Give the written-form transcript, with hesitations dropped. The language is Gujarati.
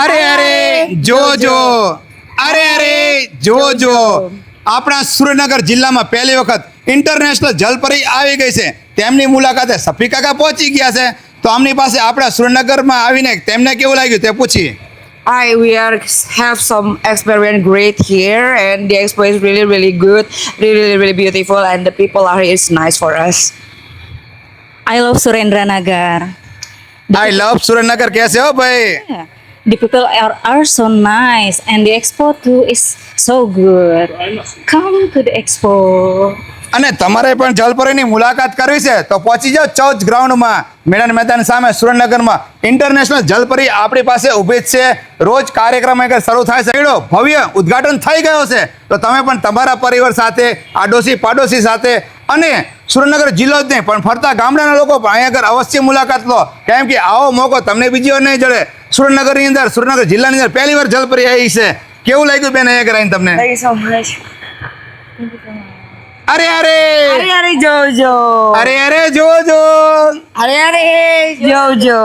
અરે અરે જોજો, અરે અરે જોજો, આપણા સુરેન્દ્રનગર જિલ્લામાં પહેલી વખત ઇન્ટરનેશનલ જલપરી આવી ગઈ છે. તેમની મુલાકાતે સફી કાકા પહોંચી ગયા છે. તો આમની પાસે આપણા સુરેન્દ્રનગરમાં આવીને તેમને કેવું લાગ્યું તે પૂછીએ. We have some experience great here, and the expo is really good, really beautiful, and the people are is nice for us. I love Surendranagar. આઈ લવ સુરેન્દ્રનગર કહેશે હો ભાઈ. Yeah. The people are so nice, and the expo too is so good. Come to the expo. અને તમારે પણ જલપરીની મુલાકાત કરવી છે તો પહોંચી જાઓ ચૌચ ગ્રાઉન્ડમાં, મેદાન મેદાન સામે સુરેન્દ્રનગરમાં ઇન્ટરનેશનલ જલપરી આપણી પાસે ઊભી જ છે. રોજ કાર્યક્રમ એક શરૂ થાય છે. ભવ્ય ઉદ્ઘાટન થઈ ગયો છે. તો તમે પણ તમારા પરિવાર સાથે, આડોશી પાડોશી સાથે અને સુરેન્દ્રનગર જિલ્લો જ નહીં પણ ફરતા ગામડાના લોકો પણ અહીંયા આગળ અવશ્ય મુલાકાત લો. કેમ કે આવો મોકો તમને બીજી વાર નહીં જડે. સુરેન્દ્રનગરની અંદર, સુરેન્દ્રનગર જિલ્લાની અંદર પહેલી વાર જલપરી આવી છે. કેવું લાગ્યું બેન અહીંયા આગળ આવીને તમને? Thank you so much. અરે અરે Are Jojo. અરે અરે જોજો. Are Jojo.